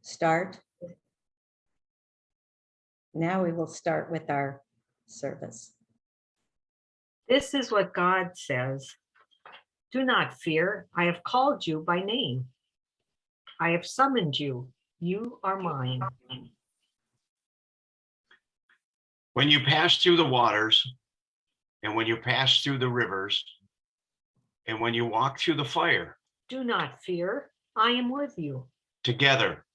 start. Now we will start with our service. This is what God says. Do not fear. I have called you by name. I have summoned you. You are mine. When you pass through the waters, and when you pass through the rivers, and when you walk through the fire, do not fear. I am with you. Together,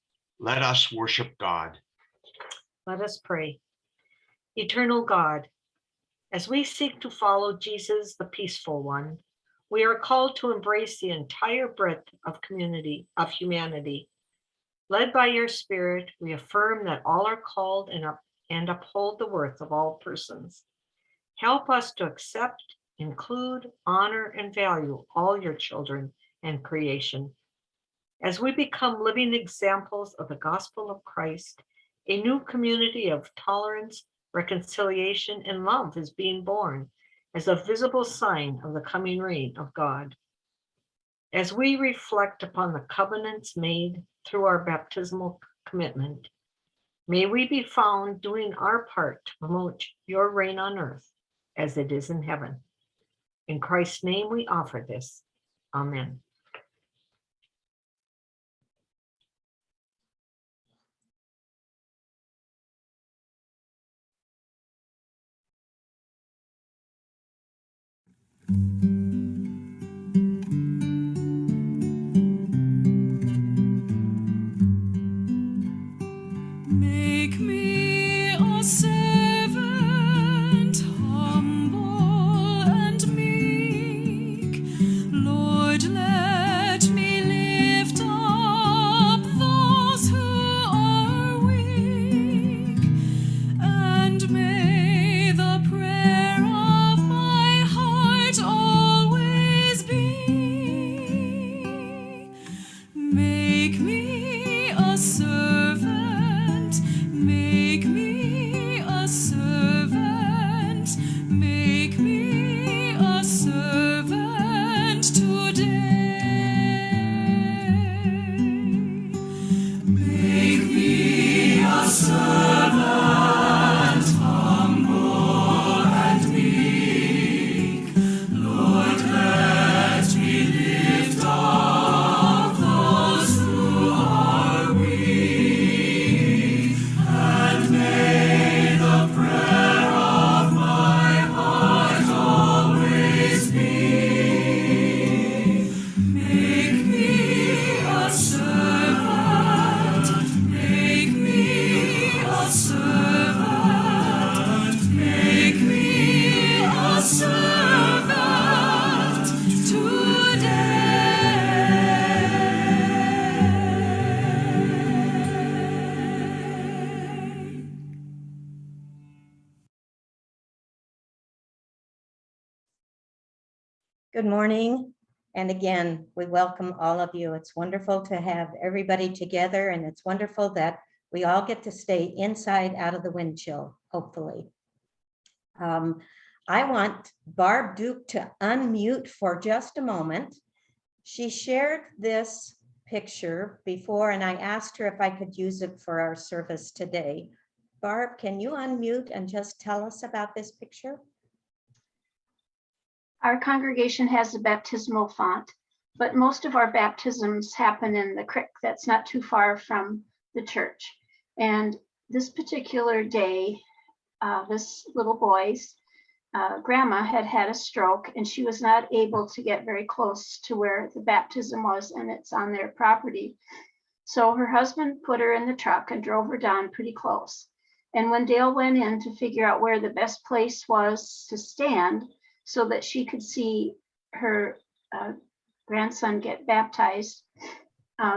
let us worship God. Let us pray. Eternal God, as we seek to follow Jesus, the peaceful one, we are called to embrace the entire breadth of humanity. Led by your Spirit, we affirm that all are called and uphold the worth of all persons. Help us to accept, include, honor, and value all your children and creation. As we become living examples of the gospel of Christ, a new community of tolerance, reconciliation, and love is being born as a visible sign of the coming reign of God. As we reflect upon the covenants made through our baptismal commitment, may we be found doing our part to promote your reign on earth as it is in heaven. In Christ's name we offer this. Amen. Make me a servant, humble and meek. Lord, let me lift up those who are weak, and may the prayer of my heart always be. Make me a servant. Make me a servant, make me a servant today. Make me a servant, humble and meek. Lord, let me lift up those who are weak. And may the prayer of my heart always be. Make me a servant, make me a servant, make me a servant today. Good morning. And again, we welcome all of you. It's wonderful to have everybody together, and it's wonderful that we all get to stay inside out of the wind chill, hopefully. I want Barb Duke to unmute for just a moment. She shared this picture before, and I asked her if I could use it for our service today. Barb, can you unmute and just tell us about this picture? Our congregation has a baptismal font, but most of our baptisms happen in the creek that's not too far from the church. And this particular day, this little boy's grandma had had a stroke, and she was not able to get very close to where the baptism was, and it's on their property. So her husband put her in the truck and drove her down pretty close. And when Dale went in to figure out where the best place was to stand so that she could see her grandson get baptized,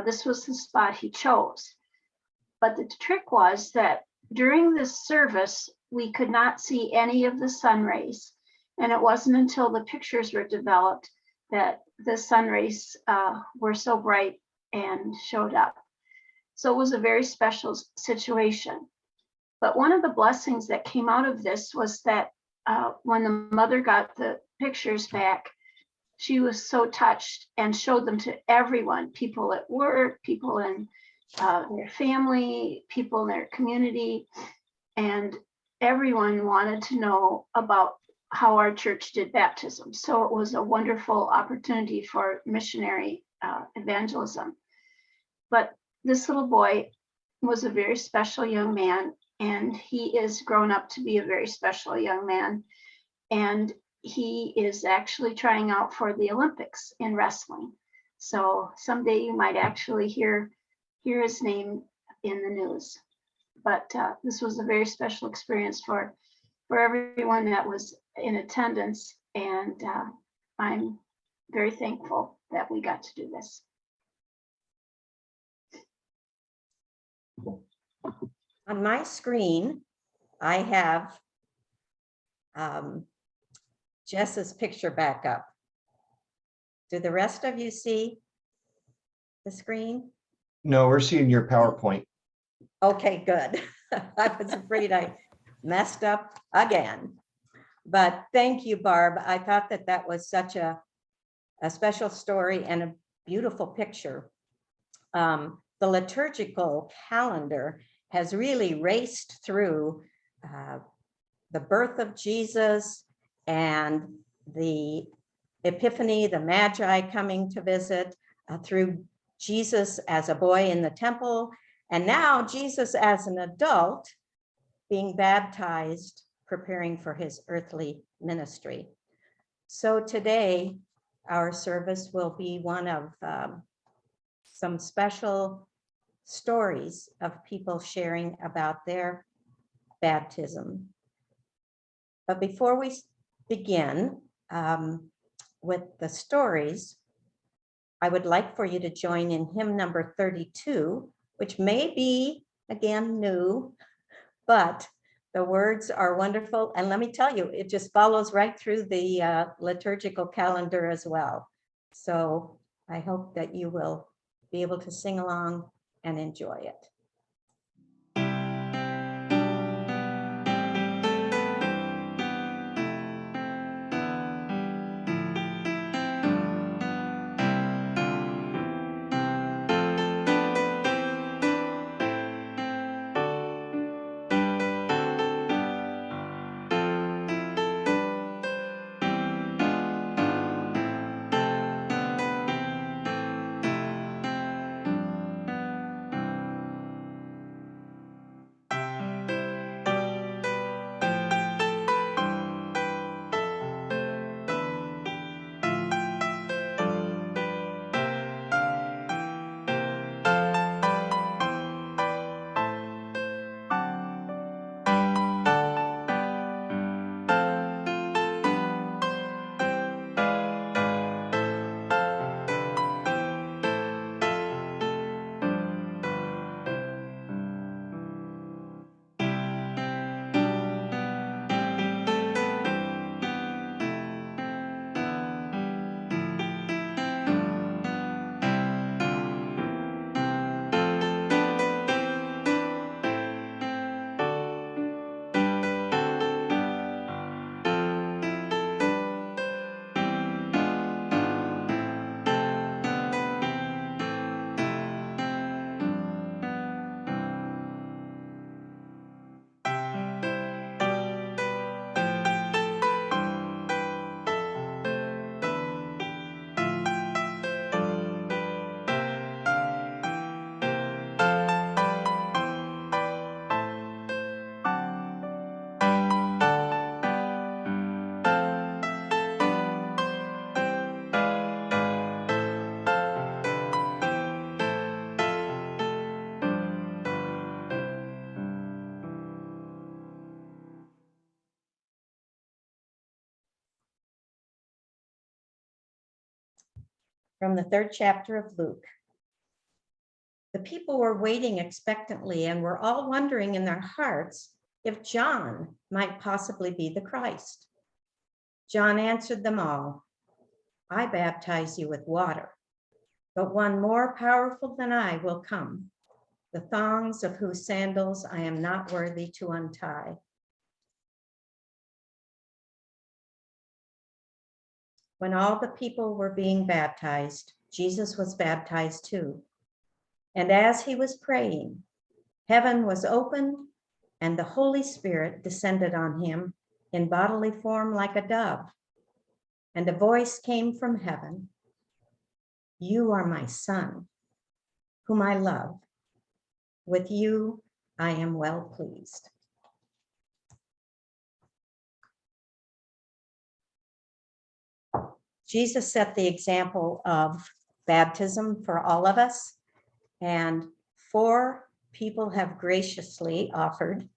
this was the spot he chose. But the trick was that during this service, we could not see any of the sun rays. And it wasn't until the pictures were developed that the sun rays were so bright and showed up. So it was a very special situation. But one of the blessings that came out of this was that when the mother got the pictures back, she was so touched and showed them to everyone, people at work, people in their family, people in their community, and everyone wanted to know about how our church did baptism. So it was a wonderful opportunity for missionary evangelism. But this little boy was a very special young man, and he is grown up to be a very special young man. And he is actually trying out for the Olympics in wrestling. So someday you might actually hear his name in the news. But this was a very special experience for everyone that was in attendance, and I'm very thankful that we got to do this. On my screen, I have Jess's picture back up. Do the rest of you see the screen? No, we're seeing your PowerPoint. Okay, good. I was afraid I messed up again. But thank you, Barb. I thought that that was such a special story and a beautiful picture. The liturgical calendar has really raced through the birth of Jesus and the Epiphany, the Magi coming to visit, through Jesus as a boy in the temple, and now Jesus as an adult being baptized, preparing for his earthly ministry. So today, our service will be one of some special stories of people sharing about their baptism. But before we begin with the stories, I would like for you to join in hymn number 32, which may be, again, new, but the words are wonderful. And let me tell you, it just follows right through the liturgical calendar as well. So I hope that you will be able to sing along and enjoy it. From the 3rd chapter of Luke. The people were waiting expectantly and were all wondering in their hearts if John might possibly be the Christ. John answered them all, "I baptize you with water, but one more powerful than I will come, the thongs of whose sandals I am not worthy to untie." When all the people were being baptized, Jesus was baptized too. And as he was praying, heaven was opened and the Holy Spirit descended on him in bodily form like a dove. And a voice came from heaven, "You are my son, whom I love. With you I am well pleased." Jesus set the example of baptism for all of us, and 4 people have graciously offered,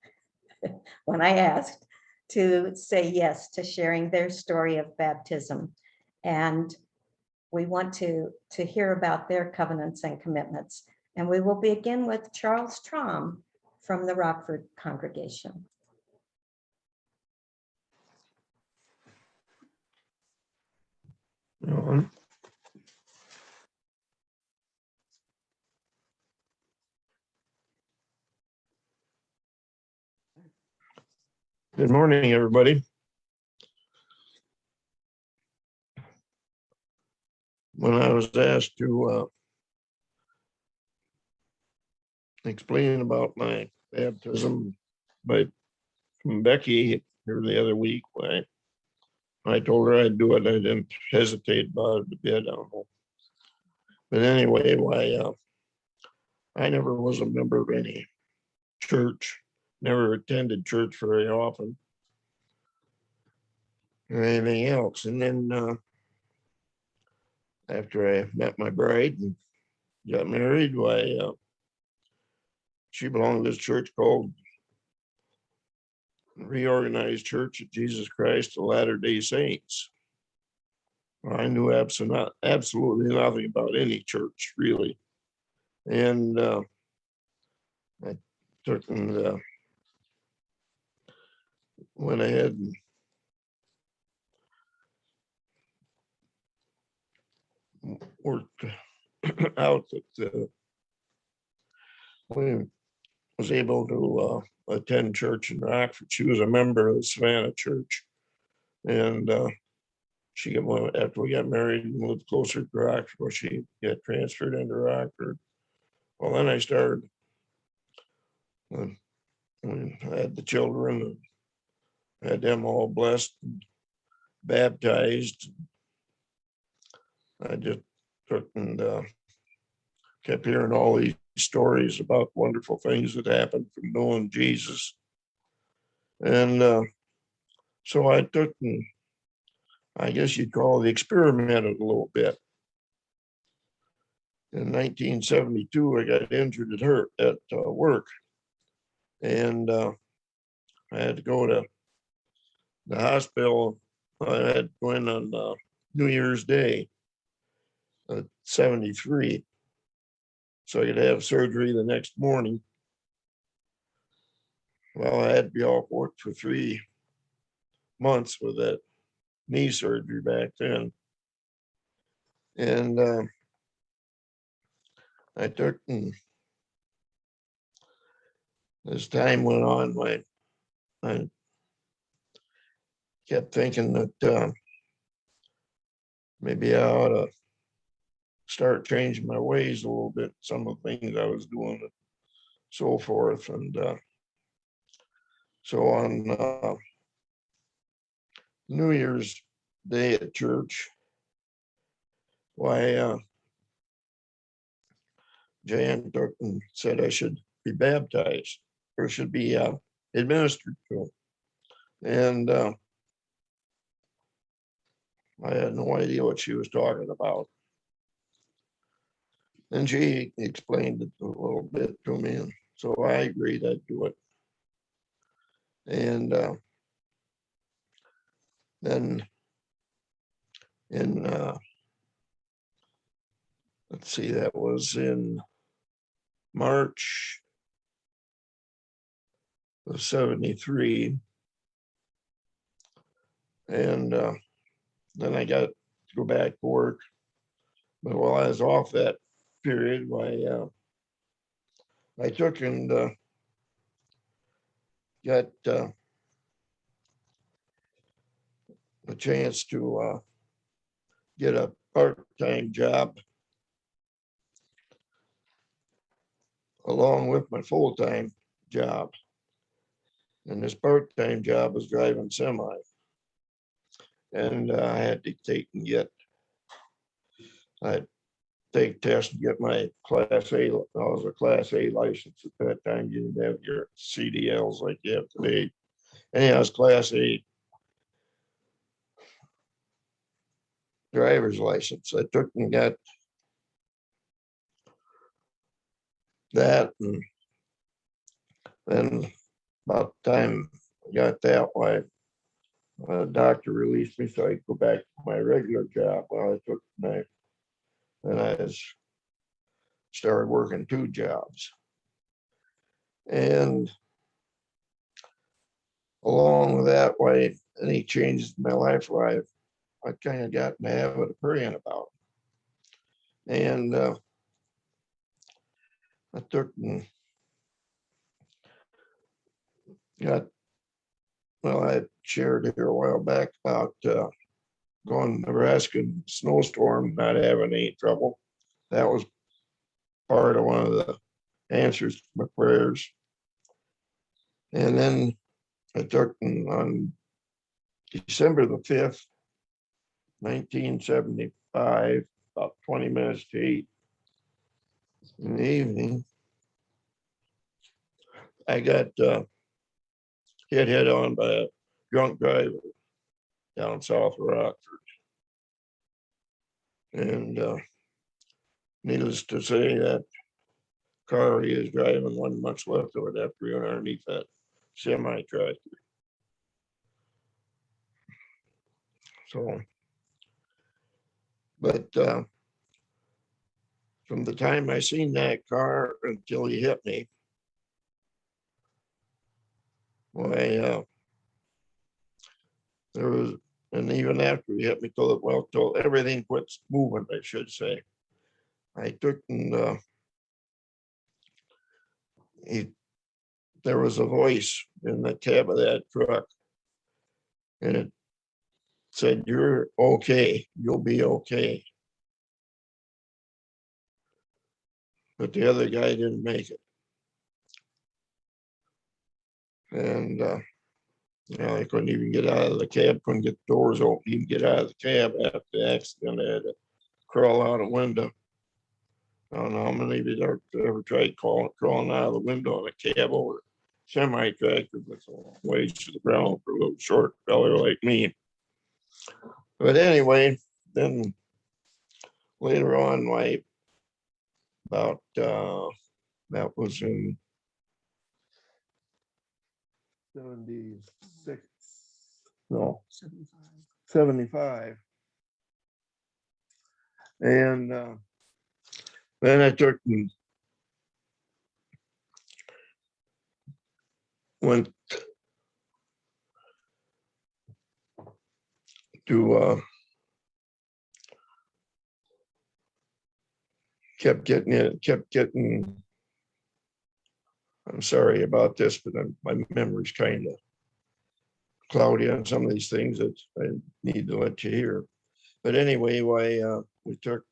when I asked, to say yes to sharing their story of baptism. And we want to hear about their covenants and commitments. And we will begin with Charles Traum from the Rockford congregation. Good morning, everybody. When I was asked to explain about my baptism from Becky here the other week, I told her I'd do it. I didn't hesitate about it a bit. I don't know. But anyway, I never was a member of any church, never attended church very often or anything else. And then after I met my bride and got married, she belonged to this church called Reorganized Church of Jesus Christ of Latter-day Saints. I knew absolutely nothing about any church, really. And I took and went ahead and worked out that we was able to attend church in Rockford. She was a member of the Savannah Church. And after we got married and moved closer to Rockford, she got transferred into Rockford. Well, then I started when I had the children, and had them all blessed and baptized. I just took and kept hearing all these stories about wonderful things that happened from knowing Jesus. And so I took and I guess you'd call it experimented a little bit. In 1972, I got injured at work, and I had to go to the hospital. I had to go in on New Year's Day, 73, so I could have surgery the next morning. Well, I had to be off work for 3 months with that knee surgery back then. And I took, and as time went on, I kept thinking that maybe I ought to start changing my ways a little bit, some of the things I was doing and so forth. And so on New Year's Day at church, Jan took and said I should be baptized or should be administered to. And I had no idea what she was talking about. And she explained it a little bit to me, and so I agreed I'd do it. And then in, let's see, that was in March of 73. And then I got to go back to work. But while I was off that period, I took and got a chance to get a part-time job along with my full-time job. And this part-time job was driving semi. And I had to take tests and get my Class A. I was a Class A license at that time. You didn't have your CDLs like you have today. Anyhow, I was Class A driver's license. I took and got that, and then about the time I got that, why the doctor released me so I could go back to my regular job. Well, I took and I started working 2 jobs. And along with that, why any changes in my life, why I kind of got in the habit of praying about it. And I took and got, well, I shared here a while back about going to Nebraska in snowstorm, not having any trouble. That was part of one of the answers to my prayers. And then I took on December the 5th, 1975, about 20 minutes to 8 in the evening, I got hit head on by a drunk driver down south of Rockford. And needless to say, that car he was driving wasn't much left of it after he went underneath that semi tractor. So, but from the time I seen that car until he hit me, why there was, and even after he hit me, till everything quits moving, I should say. I took and there was a voice in the cab of that truck, and it said, "You're okay, you'll be okay." But the other guy didn't make it. And I couldn't even get out of the cab, couldn't get the doors open, even get out of the cab after the accident. I had to crawl out a window. I don't know how many of you ever tried crawling out of the window in a cab over a semi tractor, that's a long ways to the ground for a little short fella like me. But anyway, then later on, about that was in 76, no, 75. And then I took and went to kept getting, I'm sorry about this, but my memory's kind of cloudy on some of these things that I need to let you hear. But anyway, we took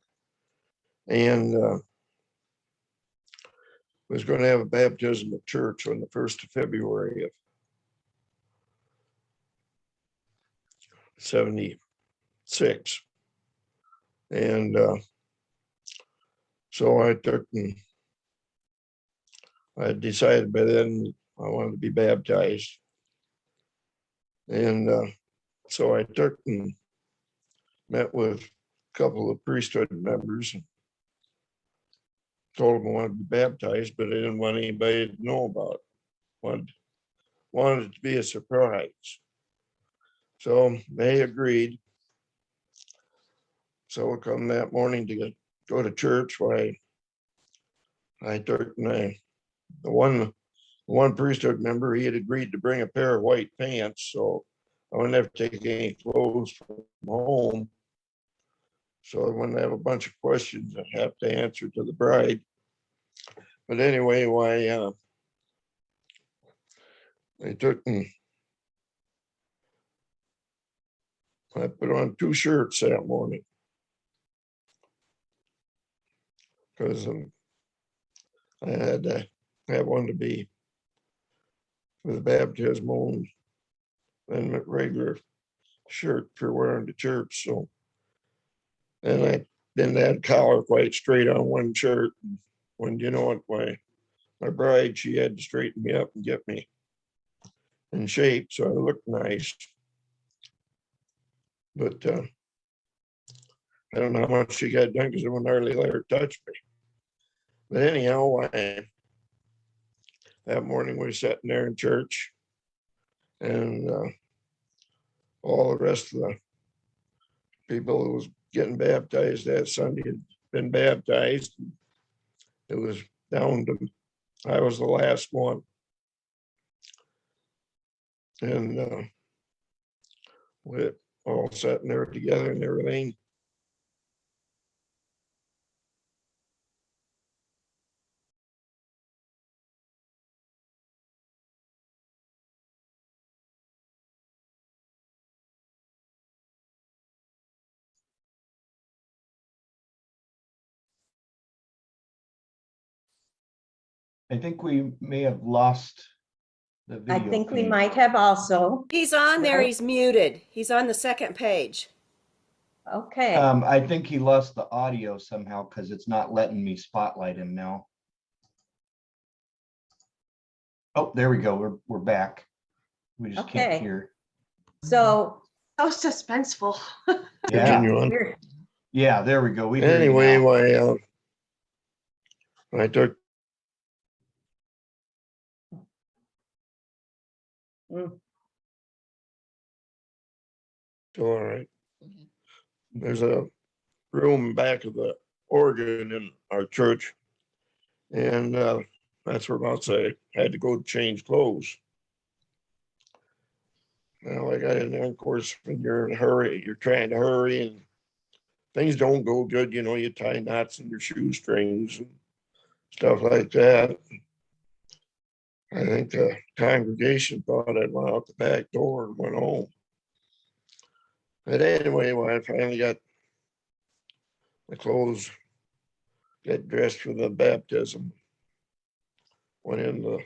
and was going to have a baptism at church on the 1st of February of 76. And so I took and I decided by then I wanted to be baptized. And so I took and met with a couple of priesthood members and told them I wanted to be baptized, but I didn't want anybody to know about it. Wanted it to be a surprise. So they agreed. So come that morning to go to church, I took and the one priesthood member, he had agreed to bring a pair of white pants, so I wouldn't have to take any clothes from home. So I wouldn't have a bunch of questions I have to answer to the bride. But anyway, I took and I put on 2 shirts that morning because I had to have one to be for the baptismal and regular shirt for wearing to church. So, and I didn't have collar quite straight on one shirt. When you know it, my bride, she had to straighten me up and get me in shape so I looked nice. But I don't know how much she got done because it wouldn't hardly let her touch me. But anyhow, that morning we were sitting there in church, and all the rest of the people who was getting baptized that Sunday had been baptized. It was down to, I was the last one. And we all sitting there together and everything. I think we may have lost the I video. think we feed. might have also. He's on there. Right. He's muted. He's on the second page. Okay, I think he lost the audio somehow because it's not letting me spotlight him now. Oh, there we go. We're back. We just Okay. can't hear. so So suspenseful. Yeah, Continue on. we're, yeah, there we go. We hear you Anyway, now. I took mm, all right. There's a room back of the organ in our church. And that's where about say I had to go change clothes. Well, I got in there, of course, when you're in a hurry, you're trying to hurry and things don't go good, you know, you tie knots in your shoestrings and stuff like that. I think the congregation thought I'd went out the back door and went home. But anyway, when I finally got the clothes, got dressed for the baptism, went in the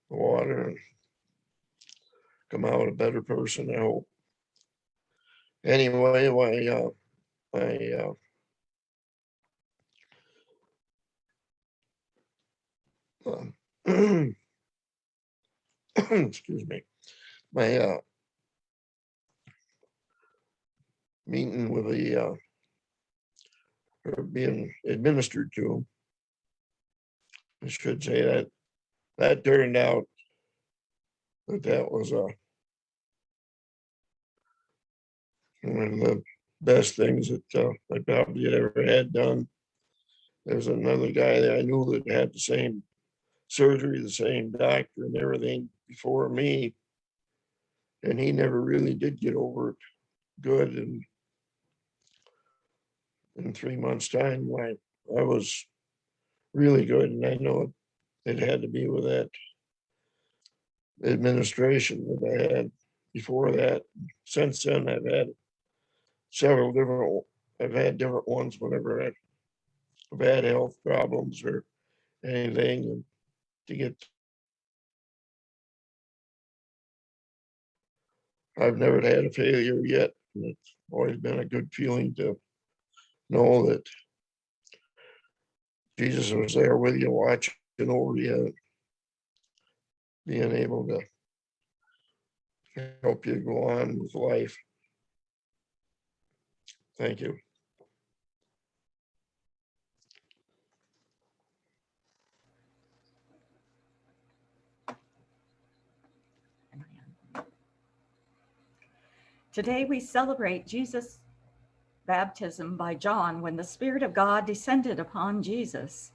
water and come out a better person, I hope. Anyway, excuse me, my meeting with the or being administered to, I should say that turned out that was one of the best things that I probably ever had done. There's another guy that I knew that had the same surgery, the same doctor and everything before me. And he never really did get over it good. And in 3 months' time, I was really good. And I know it had to be with that administration that I had before that. Since then, I've had different ones whenever I've had health problems or anything, and to get, I've never had a failure yet. And it's always been a good feeling to know that Jesus was there with you, watching over you, being able to help you go on with life. Thank you. Today we celebrate Jesus' baptism by John when the Spirit of God descended upon Jesus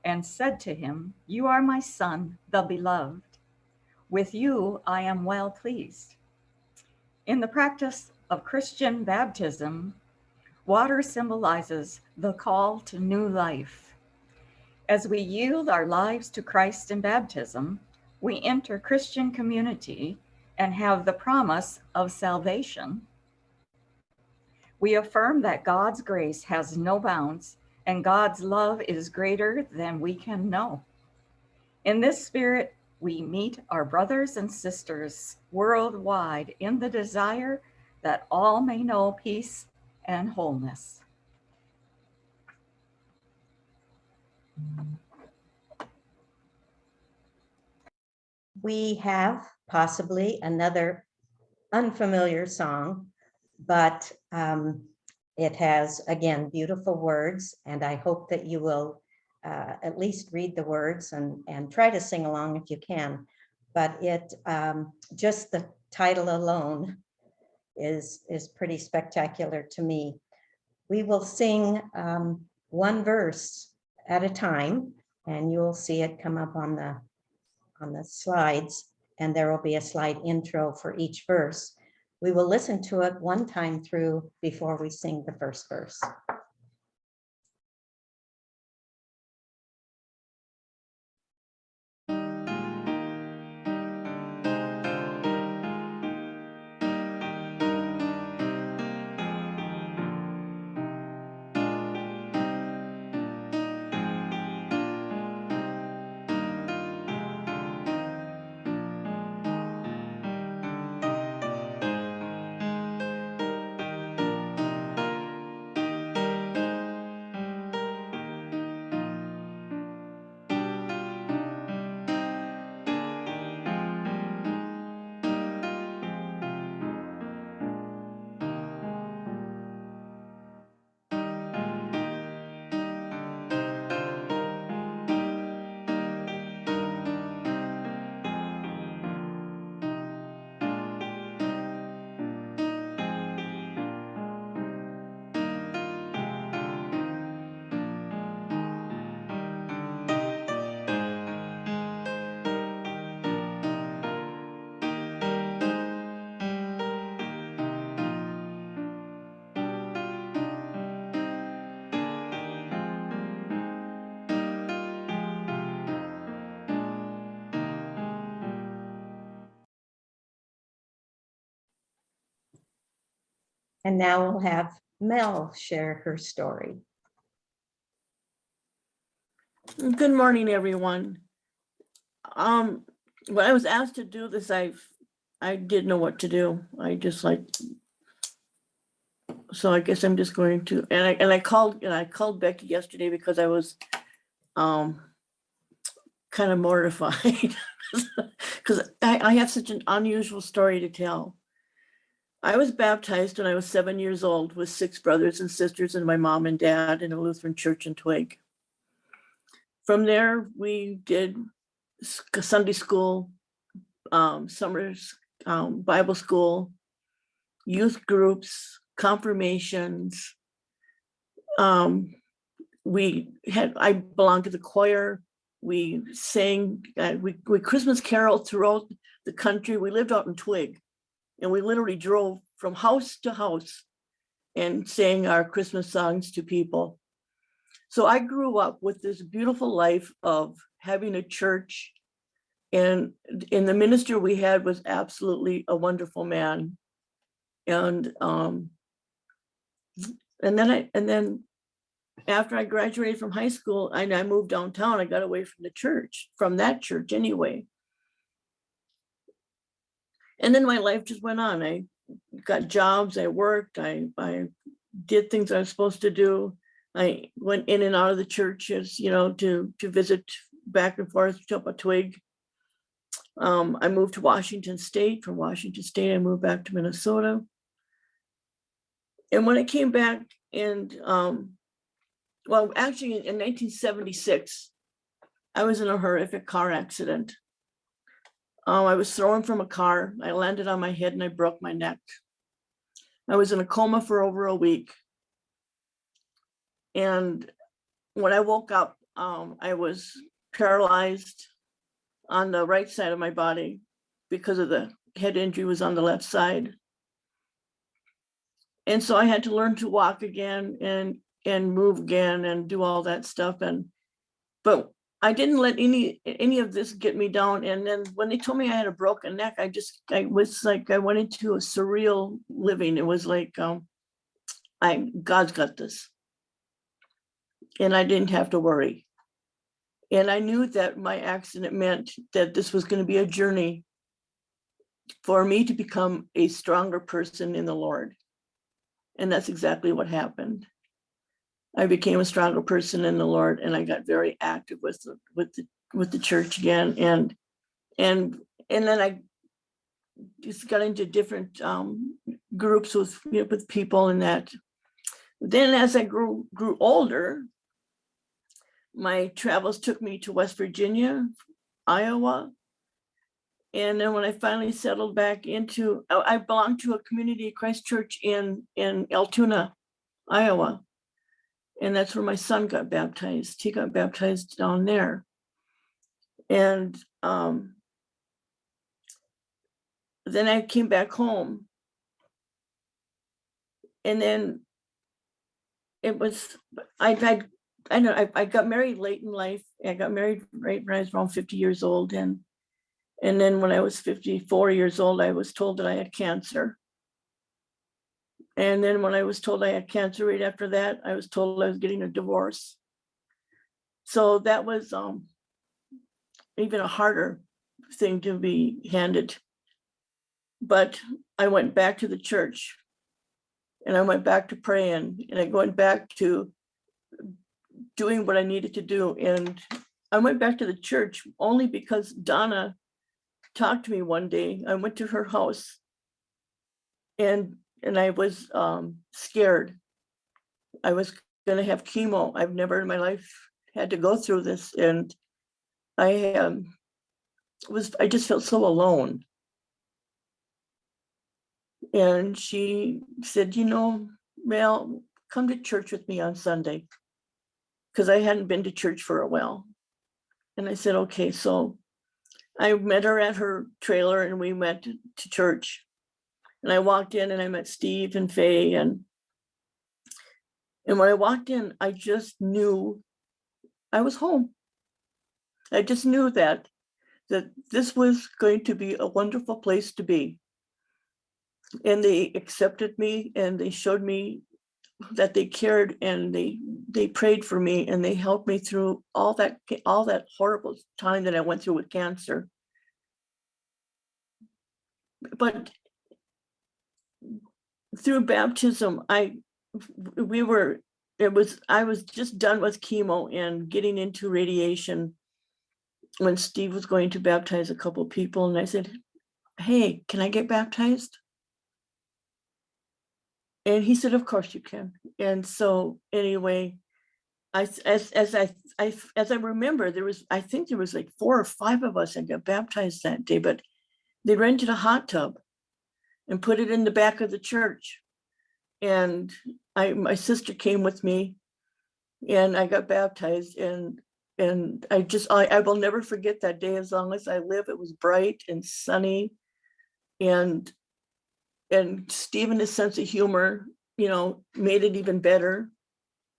and said to him, "You are my Son, the beloved. With you I am well pleased." In the practice of Christian baptism, water symbolizes the call to new life. As we yield our lives to Christ in baptism, we enter Christian community and have the promise of salvation. We affirm that God's grace has no bounds and God's love is greater than we can know. In this spirit, we meet our brothers and sisters worldwide in the desire that all may know peace and wholeness. We have possibly another unfamiliar song, but it has, again, beautiful words, and I hope that you will at least read the words and try to sing along if you can. But it just the title alone is pretty spectacular to me. We will sing one verse at a time, and you'll see it come up on the slides, and there will be a slide intro for each verse. We will listen to it one time through before we sing the first verse. And now we'll have Mel share her story. Good morning, everyone. When I was asked to do this, I didn't know what to do. I just so I guess I'm just going to, and I called Becky yesterday because I was kind of mortified because I have such an unusual story to tell. I was baptized when I was 7 years old with 6 brothers and sisters and my mom and dad in a Lutheran church in Twig. From there, we did Sunday school, summers, Bible school, youth groups, confirmations. I belonged to the choir. We sang, we Christmas caroled throughout the country. We lived out in Twig, and we literally drove from house to house and sang our Christmas songs to people. So I grew up with this beautiful life of having a church, and the minister we had was absolutely a wonderful man. And then after I graduated from high school and I moved downtown, I got away from the church, from that church anyway. And then my life just went on. I got jobs, I worked, I did things I was supposed to do. I went in and out of the churches, to visit back and forth to up a Twig. I moved to Washington State. From Washington State, I moved back to Minnesota. And when I came back actually in 1976, I was in a horrific car accident. I was thrown from a car. I landed on my head and I broke my neck. I was in a coma for over a week. And when I woke up, I was paralyzed on the right side of my body because of the head injury was on the left side. And so I had to learn to walk again and move again and do all that stuff. But I didn't let any of this get me down. And then when they told me I had a broken neck, I went into a surreal living. It was like, God's got this. and I didn't have to worry. And I knew that my accident meant that this was going to be a journey for me to become a stronger person in the Lord. And that's exactly what happened. I became a stronger person in the Lord, and I got very active with the church again. And then I just got into different groups with people and that. Then as I grew older, my travels took me to West Virginia, Iowa. And then when I finally settled back into, I belonged to a Community of Christ church in Altoona, Iowa. And that's where my son got baptized. He got baptized down there. And then I came back home. And then it was, I got married late in life. I got married right when I was around 50 years old. And then when I was 54 years old, I was told that I had cancer. And then when I was told I had cancer right after that, I was told I was getting a divorce. So that was even a harder thing to be handed. But I went back to the church, and I went back to praying, and I went back to doing what I needed to do. And I went back to the church only because Donna talked to me one day. I went to her house, and I was scared. I was going to have chemo. I've never in my life had to go through this, and I just felt so alone. And she said, Mel, come to church with me on Sunday, because I hadn't been to church for a while. And I said, okay. So I met her at her trailer, and we went to church. And I walked in, and I met Steve and Faye. And when I walked in, I just knew I was home. I just knew that this was going to be a wonderful place to be. And they accepted me, and they showed me that they cared, and they prayed for me, and they helped me through all that horrible time that I went through with cancer. But through baptism, I was just done with chemo and getting into radiation when Steve was going to baptize a couple of people. And I said, hey, can I get baptized? And he said, of course you can. And so anyway, as I remember, I think there was like 4 or 5 of us that got baptized that day, but they rented a hot tub and put it in the back of the church. And my sister came with me, and I got baptized, and I will never forget that day as long as I live. It was bright and sunny, and Stephen, his sense of humor, made it even better.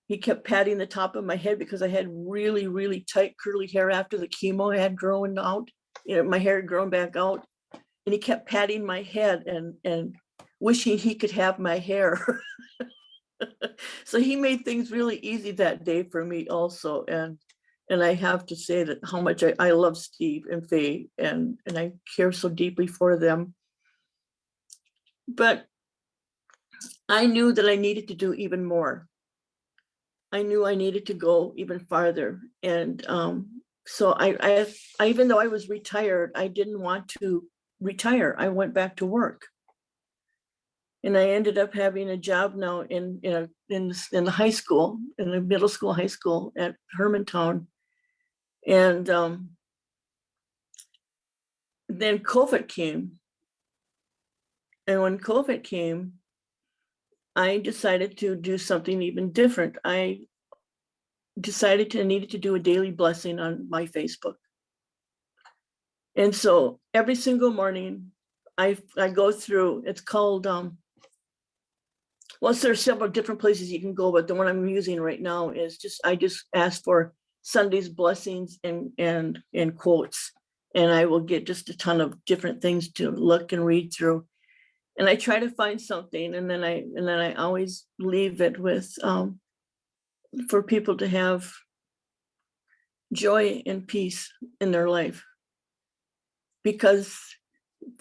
He kept patting the top of my head because I had really, really tight curly hair after the chemo I had growing out. My hair had grown back out, and he kept patting my head and wishing he could have my hair. So he made things really easy that day for me also. And I have to say that how much I love Steve and Faye, and I care so deeply for them. But I knew that I needed to do even more. I knew I needed to go even farther. And so I even though I was retired, I didn't want to retire. I went back to work. And I ended up having a job now in the high school, in the middle school, high school at Hermantown. And then COVID came. And when COVID came, I decided to do something even different. I decided I needed to do a daily blessing on my Facebook. And so every single morning I go through, it's called, there are several different places you can go, but the one I'm using right now is I just ask for Sunday's blessings and quotes, and I will get just a ton of different things to look and read through. And I try to find something, and then I always leave it with for people to have joy and peace in their life. Because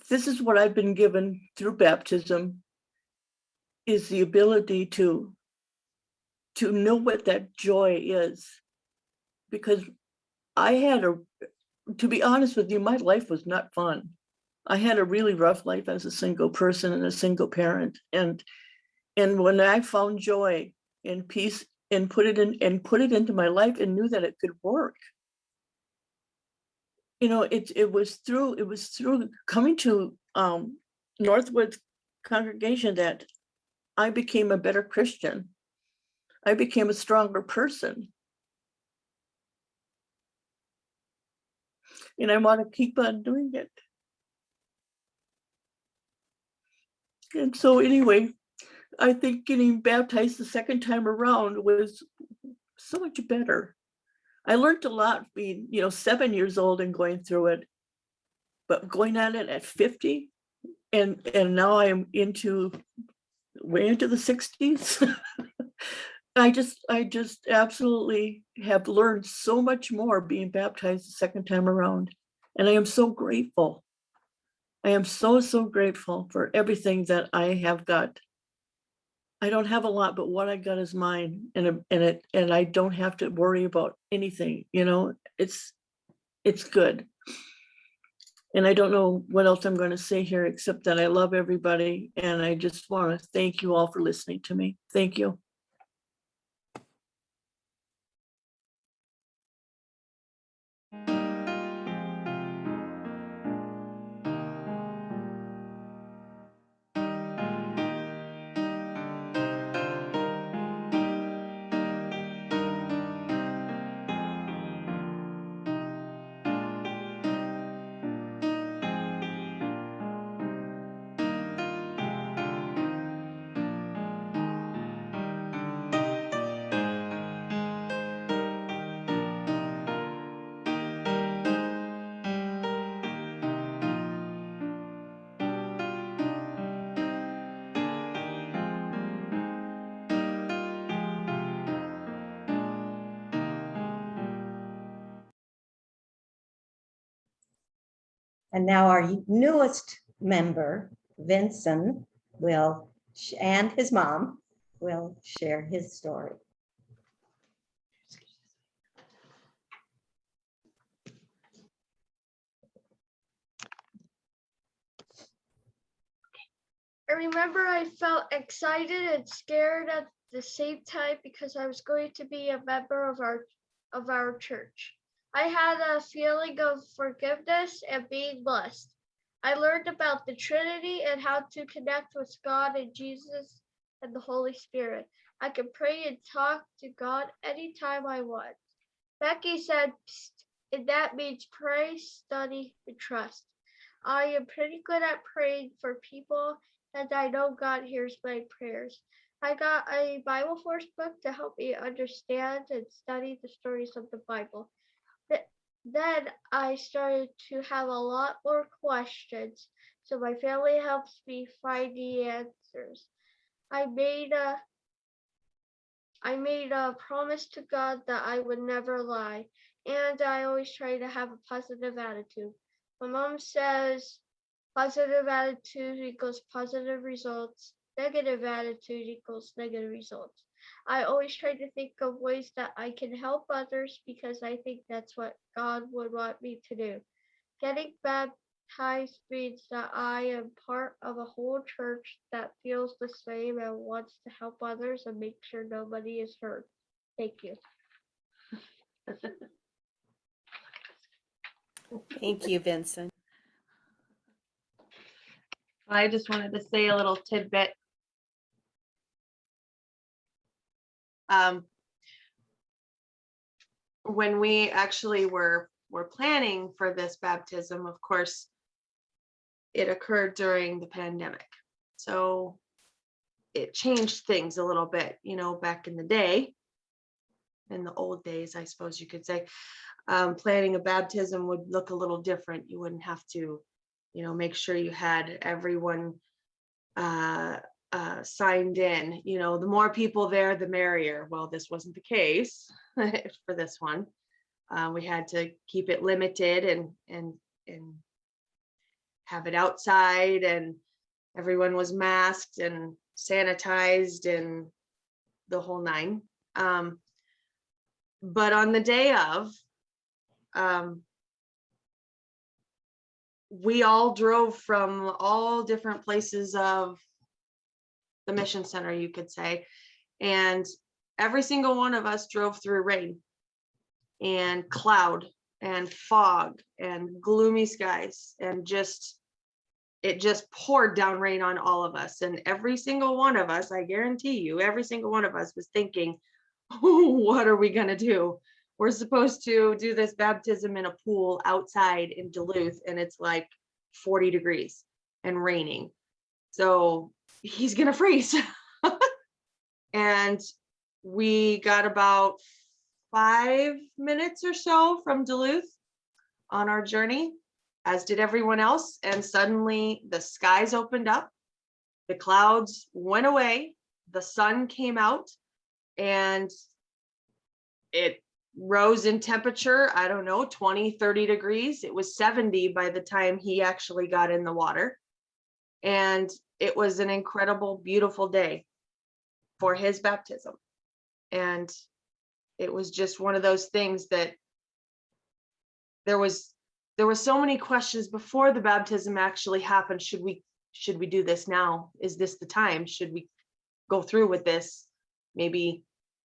this is what I've been given through baptism, is the ability to know what that joy is. Because to be honest with you, my life was not fun. I had a really rough life as a single person and a single parent. And when I found joy and peace and put it into my life and knew that it could work, it was through coming to Northwood congregation that I became a better Christian. I became a stronger person. And I want to keep on doing it. And so anyway, I think getting baptized the second time around was so much better. I learned a lot being, 7 years old and going through it, but going on it at 50, and now I'm way into the 60s. I just absolutely have learned so much more being baptized the second time around. And I am so grateful. I am so grateful for everything that I have got. I don't have a lot, but what I got is mine, and I don't have to worry about anything. It's good. And I don't know what else I'm going to say here, except that I love everybody, and I just want to thank you all for listening to me. Thank you. And now our newest member, Vincent, and his mom will share his story. I remember I felt excited and scared at the same time because I was going to be a member of our church. I had a feeling of forgiveness and being blessed. I learned about the Trinity and how to connect with God and Jesus and the Holy Spirit. I can pray and talk to God anytime I want. Becky said, "Psst," and that means pray, study, and trust. I am pretty good at praying for people, and I know God hears my prayers. I got a Bible Force book to help me understand and study the stories of the Bible. Then I started to have a lot more questions, so my family helps me find the answers. I made a promise to God that I would never lie, and I always try to have a positive attitude. My mom says positive attitude equals positive results. Negative attitude equals negative results. I always try to think of ways that I can help others because I think that's what God would want me to do. Getting baptized means that I am part of a whole church that feels the same and wants to help others and make sure nobody is hurt. Thank you. Thank you, Vincent. I just wanted to say a little tidbit. When we actually were planning for this baptism, of course, it occurred during the pandemic. So it changed things a little bit, back in the day, in the old days, I suppose you could say, planning a baptism would look a little different. You wouldn't have to, make sure you had everyone signed in. You know, the more people there, the merrier. Well, this wasn't the case for this one. We had to keep it limited and have it outside, and everyone was masked and sanitized and the whole nine. But on the day of, we all drove from all different places of the mission center, you could say. And every single one of us drove through rain and cloud and fog and gloomy skies, and it just poured down rain on all of us. And every single one of us, I guarantee you, every single one of us was thinking, oh, what are we gonna do? We're supposed to do this baptism in a pool outside in Duluth, and it's like 40 degrees and raining. So he's gonna freeze. And we got about 5 minutes or so from Duluth on our journey, as did everyone else. And suddenly the skies opened up, the clouds went away, the sun came out, and it rose in temperature, I don't know, 20, 30 degrees. It was 70 by the time he actually got in the water. And it was an incredible, beautiful day for his baptism. And it was just one of those things that there was so many questions before the baptism actually happened. Should we do this now? Is this the time? Should we go through with this? Maybe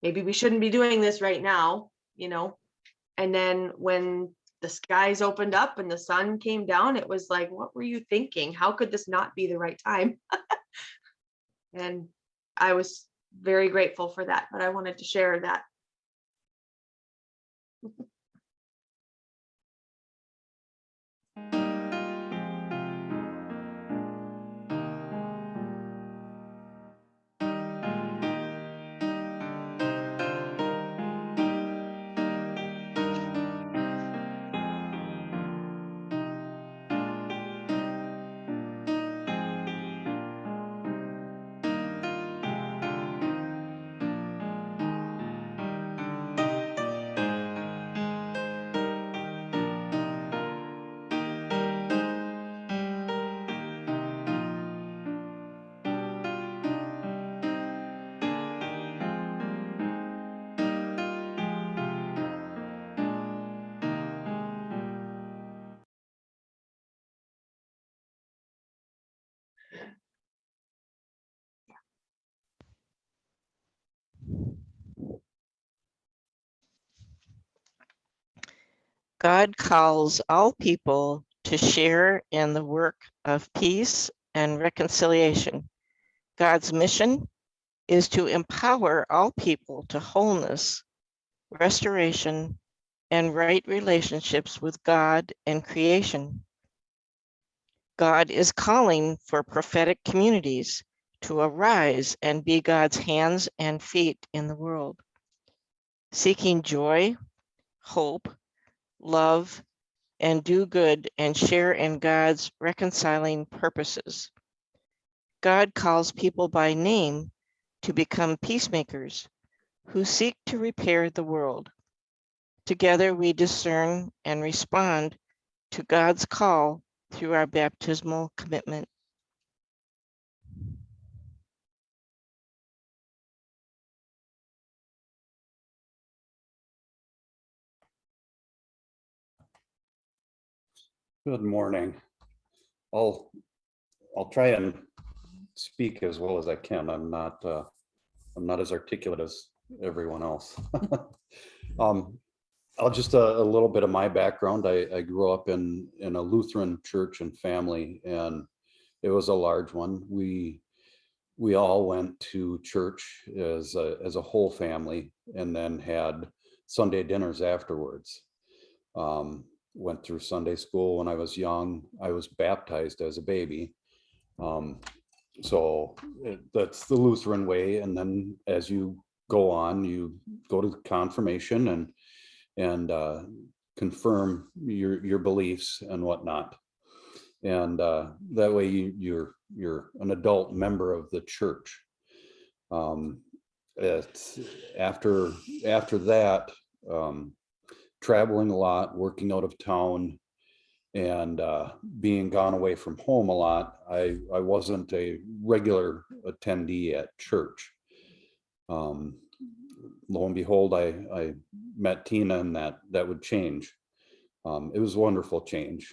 we shouldn't be doing this right now, you know? And then when the skies opened up and the sun came down, it was like, what were you thinking? How could this not be the right time? And I was very grateful for that, but I wanted to share that. God calls all people to share in the work of peace and reconciliation. God's mission is to empower all people to wholeness, restoration, and right relationships with God and creation. God is calling for prophetic communities to arise and be God's hands and feet in the world, seeking joy, hope, love, and do good and share in God's reconciling purposes. God calls people by name to become peacemakers who seek to repair the world. Together we discern and respond to God's call through our baptismal commitment. Good morning. I'll try and speak as well as I can. I'm not as articulate as everyone else. I'll just a little bit of my background. I grew up in a Lutheran church and family, and it was a large one. We all went to church as a whole family, and then had Sunday dinners afterwards. Went through Sunday school when I was young. I was baptized as a baby. So that's the Lutheran way. And then as you go on, you go to confirmation and confirm your beliefs and whatnot. And that way you're an adult member of the church. It's after that, traveling a lot, working out of town, and being gone away from home a lot, I wasn't a regular attendee at church. Lo and behold, I met Tina, and that would change. It was a wonderful change.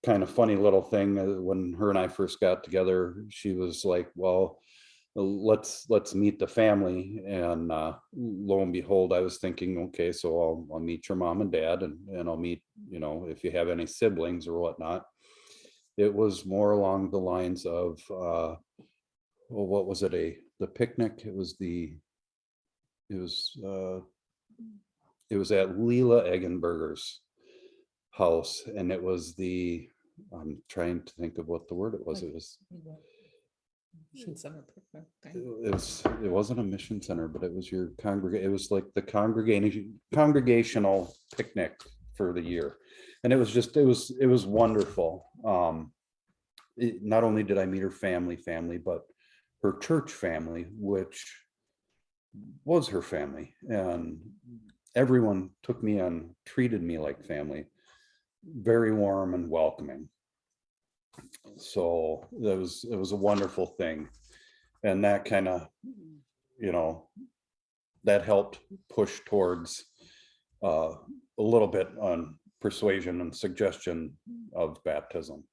Kind of funny little thing, when her and I first got together, she was like, well, let's meet the family. And lo and behold, I was thinking, okay, so I'll meet your mom and dad, and I'll meet, if you have any siblings or whatnot. It was more along the lines of, well, what was it, the picnic? It was at Leela Eggenberger's house, and it was I'm trying to think of what the word it was. It was Mission Center picnic thing. it wasn't a mission center, but it was your it was like the congregational picnic for the year. And it was just, it was wonderful. Not only did I meet her family, but her church family, which was her family, and everyone took me and treated me like family, very warm and welcoming. So it was a wonderful thing. And that kind of, that helped push towards a little bit on persuasion and suggestion of baptism.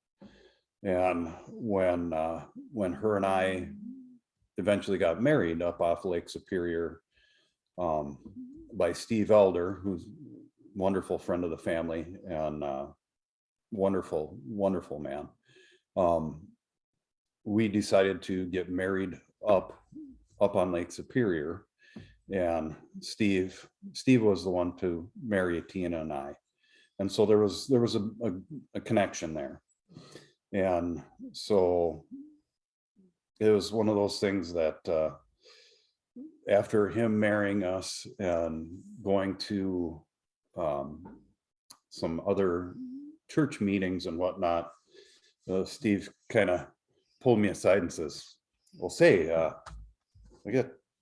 And when her and I eventually got married up off Lake Superior, by Steve Elder, who's a wonderful friend of the family and wonderful man. We decided to get married up on Lake Superior, and Steve was the one to marry Tina and I. And so there was a connection there. And so it was one of those things that after him marrying us and going to some other church meetings and whatnot, Steve kind of pulled me aside and says, well, say, I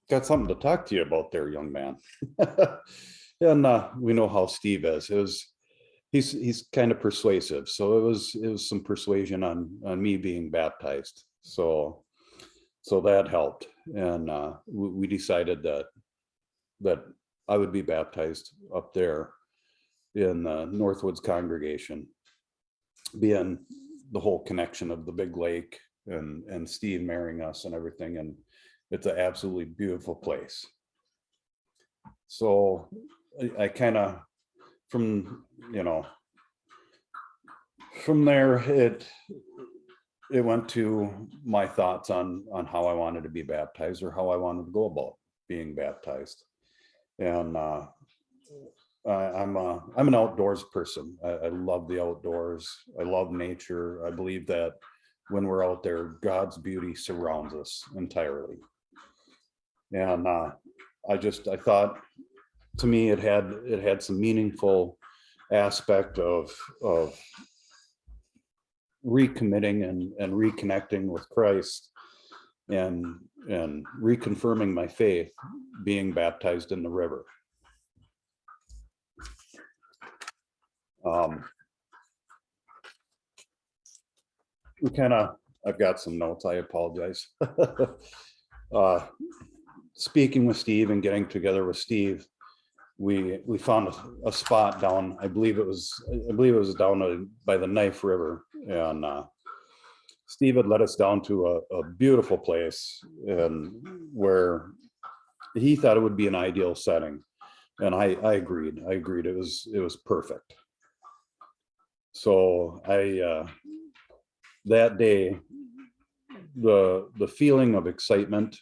got something to talk to you about there, young man. And we know how Steve is. He's kind of persuasive. So it was some persuasion on me being baptized. So that helped. And we decided that I would be baptized up there in the Northwoods congregation, being the whole connection of the big lake and Steve marrying us and everything. And it's an absolutely beautiful place. So I kind of, from there, it went to my thoughts on how I wanted to be baptized, or how I wanted to go about being baptized. And I'm an outdoors person. I love the outdoors. I love nature. I believe that when we're out there, God's beauty surrounds us entirely. And I thought, to me, it had some meaningful aspect of recommitting and reconnecting with Christ, and reconfirming my faith, being baptized in the river. I've got some notes, I apologize. Speaking with Steve and getting together with Steve, we found a spot down, I believe it was down by the Knife River, and Steve had led us down to a beautiful place, and where he thought it would be an ideal setting. And I agreed. It was perfect. So that day, the feeling of excitement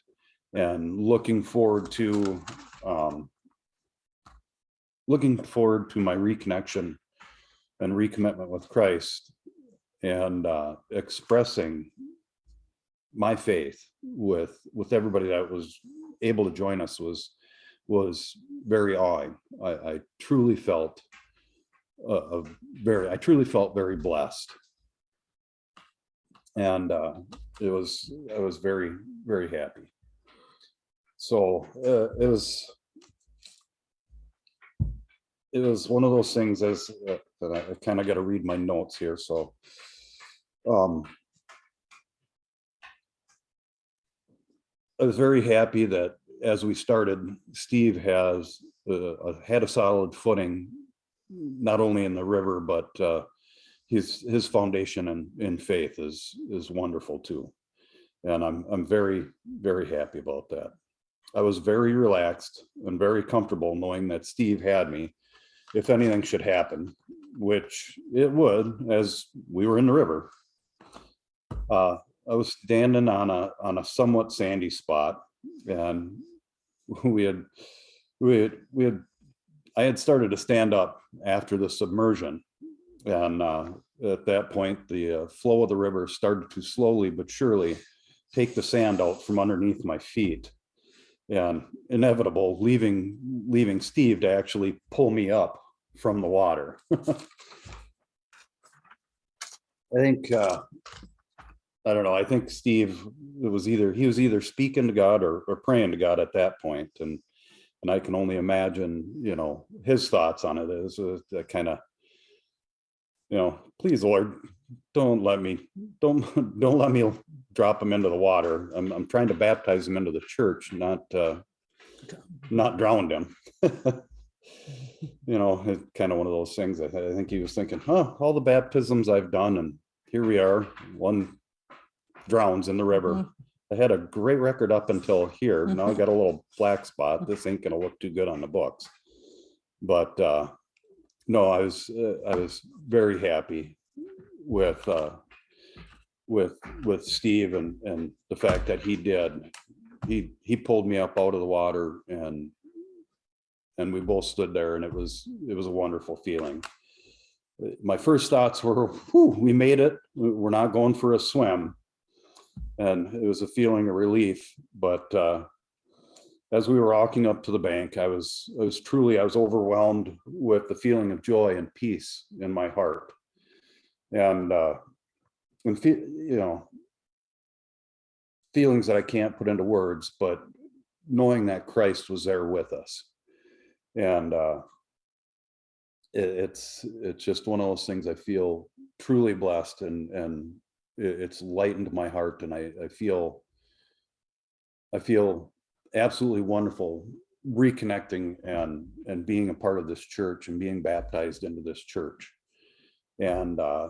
and looking forward to my reconnection and recommitment with Christ, and expressing my faith with everybody that was able to join us was very awing. I truly felt I truly felt very blessed. And I was very, very happy. So it was one of those things that I kind of got to read my notes here. So I was very happy that as we started, Steve has had a solid footing, not only in the river, but his foundation in faith is wonderful too. And I'm very, very happy about that. I was very relaxed and very comfortable knowing that Steve had me if anything should happen, which it would, as we were in the river. I was standing on a somewhat sandy spot, and I had started to stand up after the submersion, and at that point the flow of the river started to slowly but surely take the sand out from underneath my feet, and inevitable leaving Steve to actually pull me up from the water. I think I don't know. I think Steve, he was either speaking to God or praying to God at that point, and I can only imagine, his thoughts on it is that kind of, please, Lord, don't let me drop him into the water. I'm trying to baptize him into the church, not drown him. It's kind of one of those things. I think he was thinking, all the baptisms I've done, and here we are, one drowns in the river. I had a great record up until here. Now I got a little black spot. This ain't gonna look too good on the books. But no, I was very happy with Steve and the fact that he pulled me up out of the water, and we both stood there, and it was a wonderful feeling. My first thoughts were, whew, we made it. We're not going for a swim. And it was a feeling of relief. But as we were walking up to the bank, I was overwhelmed with the feeling of joy and peace in my heart. And feelings that I can't put into words, but knowing that Christ was there with us. And it's just one of those things. I feel truly blessed, and it's lightened my heart, and I feel absolutely wonderful reconnecting and being a part of this church and being baptized into this church. And I've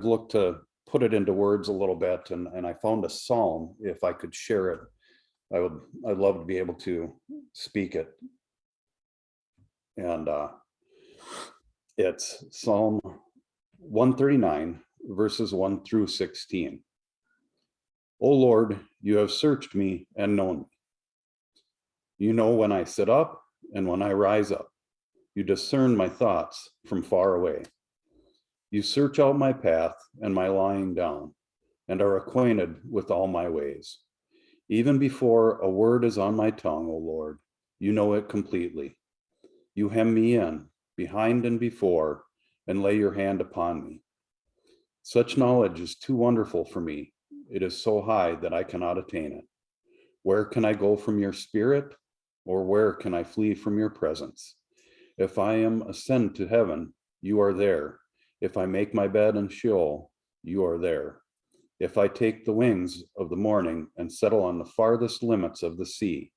looked to put it into words a little bit, and I found a psalm. If I could share it, I'd love to be able to speak it. And it's Psalm 139, verses 1 through 16. O Lord, you have searched me and known me. You know when I sit up and when I rise up. You discern my thoughts from far away. You search out my path and my lying down, and are acquainted with all my ways. Even before a word is on my tongue, O Lord, you know it completely. You hem me in, behind and before, and lay your hand upon me. Such knowledge is too wonderful for me. It is so high that I cannot attain it. Where can I go from your spirit? Or where can I flee from your presence? If I am ascend to heaven, you are there. If I make my bed in Sheol, you are there. If I take the wings of the morning and settle on the farthest limits of the sea,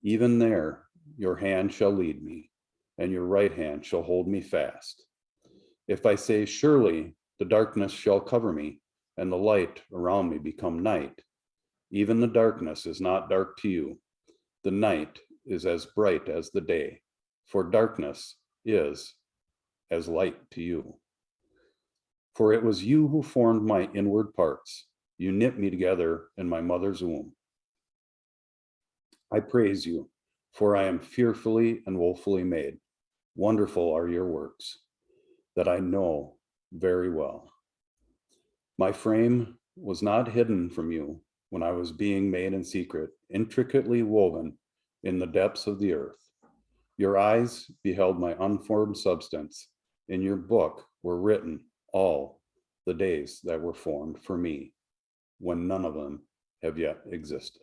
even there your hand shall lead me, and your right hand shall hold me fast. If I say, surely the darkness shall cover me, and the light around me become night, even the darkness is not dark to you. The night is as bright as the day, for darkness is as light to you. For it was you who formed my inward parts. You knit me together in my mother's womb. I praise you, for I am fearfully and woefully made. Wonderful are your works, that I know very well. My frame was not hidden from you when I was being made in secret, intricately woven in the depths of the earth. Your eyes beheld my unformed substance. In your book were written all the days that were formed for me, when none of them have yet existed.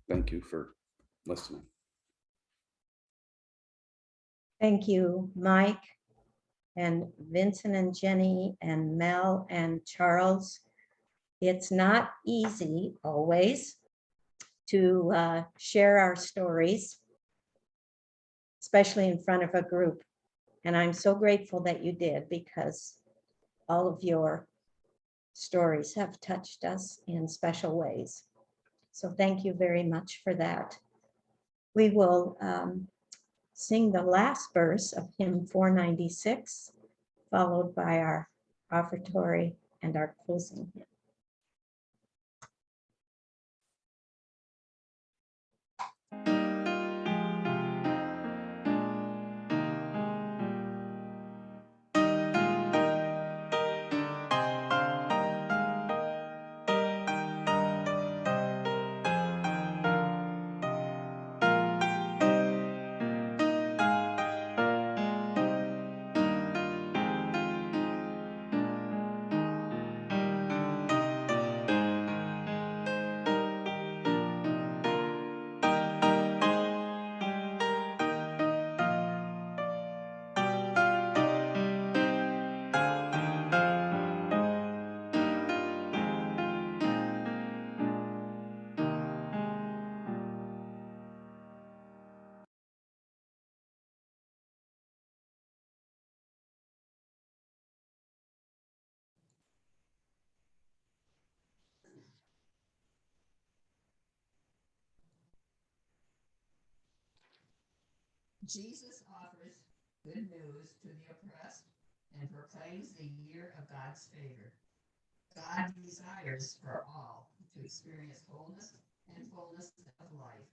Thank you for listening. Thank you, Mike and Vincent and Jenny and Mel and Charles. It's not easy always to share our stories, especially in front of a group. And I'm so grateful that you did, because all of your stories have touched us in special ways. So thank you very much for that. We will sing the last verse of hymn 496, followed by our offertory and our closing hymn. Jesus offers good news to the oppressed and proclaims the year of God's favor. God desires for all to experience wholeness and fullness of life.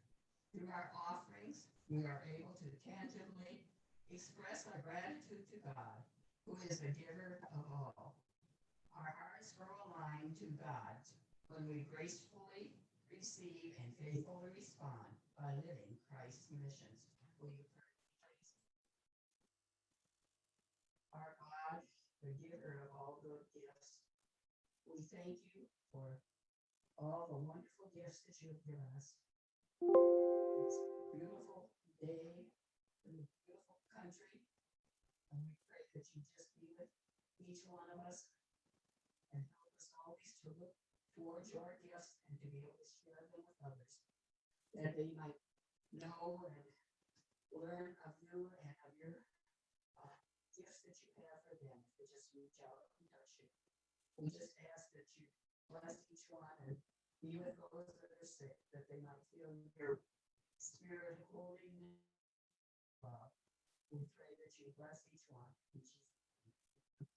Through our offerings, we are able to tangibly express our gratitude to God, who is the giver of all. Our hearts grow aligned to God's when we gracefully receive and faithfully respond by living Christ's missions. Will you pray, please? Our God, the giver of all good gifts, we thank you for all the wonderful gifts that you have given us. This beautiful day, in this beautiful country, and we pray that you just be with each one of us and help us always to look towards your gifts and to be able to share them with others, that they might know and learn of you and of your gifts that you have for them, to just reach out and touch you. We just ask that you bless each one and be with those that are sick, that they might feel your spirit of holiness. We pray that you bless each one. In Jesus' name.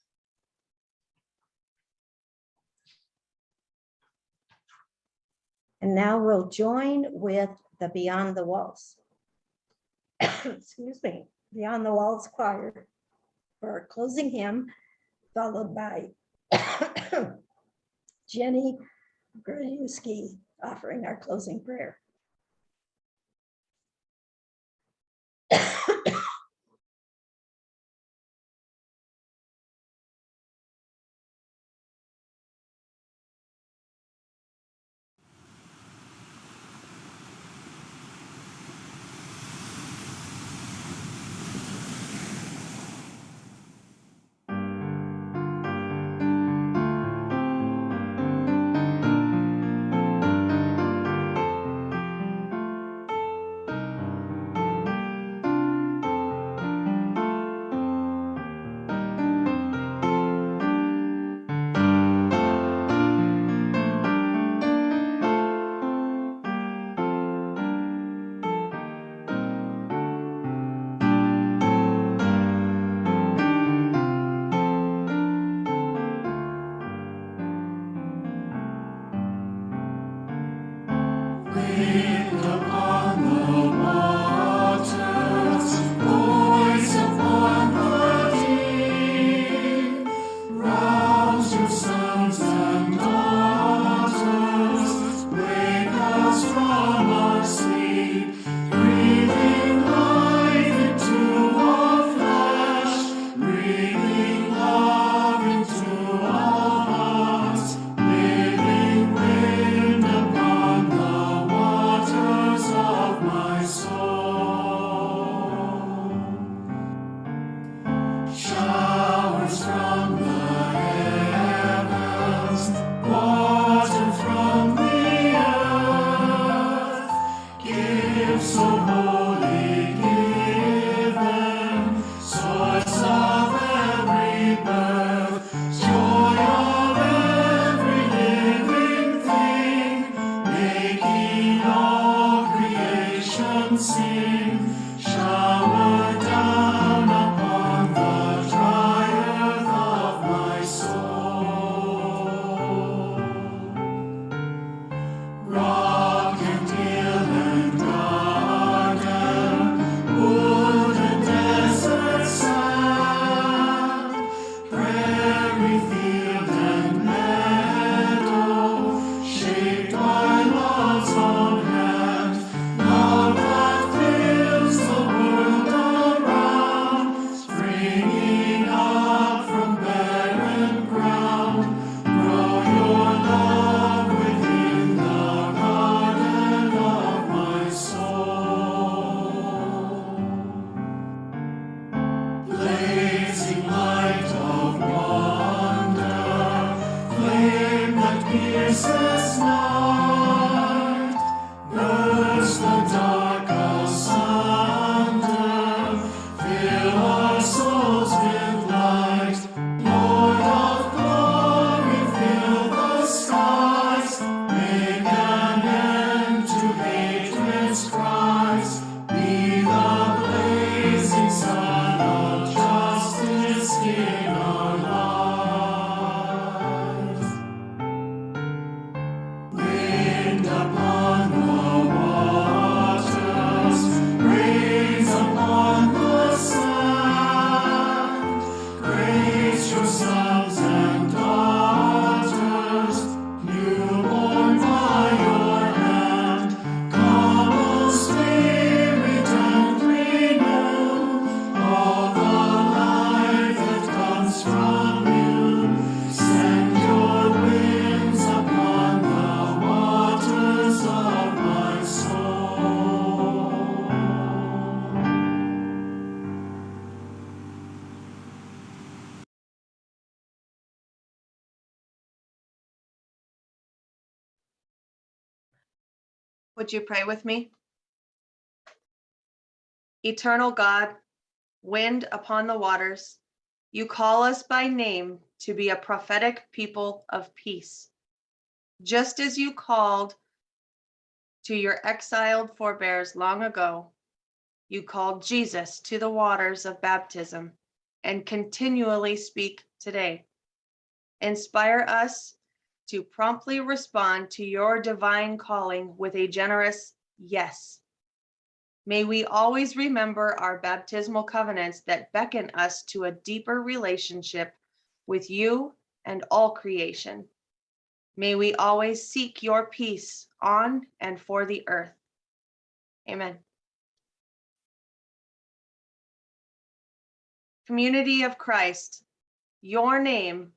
And now we'll join with the Beyond the Walls. Excuse me, Beyond the Walls Choir for our closing hymn, followed by Jenny Grajewski offering our closing prayer. so holy given, source of every birth, joy of every living thing, making all creation sing, shower down upon the dry earth of my soul. Rock and hill and garden, wood and desert sand, prairie, field and meadow, shaped by love's own hand, love that fills the world around, springing up from barren ground, grow your love within the garden of my soul. Blazing light of wonder, flame that pierces night, burst the dark asunder, fill our souls with light. Lord of glory, fill the skies, make an end to hatred's cries, be the blazing sun of justice in our lives. Wind upon the waters, rains upon the sand, grace your sons and daughters, newborn by your hand. Come, O Spirit, and renew all the life that comes from you. Send your winds upon the waters of my soul. Would you pray with me? Eternal God, wind upon the waters, you call us by name to be a prophetic people of peace. Just as you called to your exiled forebears long ago, you called Jesus to the waters of baptism and continually speak today. Inspire us to promptly respond to your divine calling with a generous yes. May we always remember our baptismal covenants that beckon us to a deeper relationship with you and all creation. May we always seek your peace on and for the earth. Amen. Community of Christ, your name,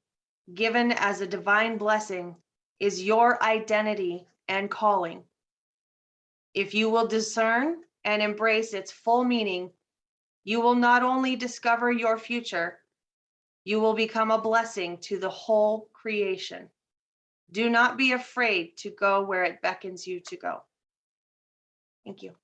given as a divine blessing, is your identity and calling. If you will discern and embrace its full meaning, you will not only discover your future, you will become a blessing to the whole creation. Do not be afraid to go where it beckons you to go. Thank you.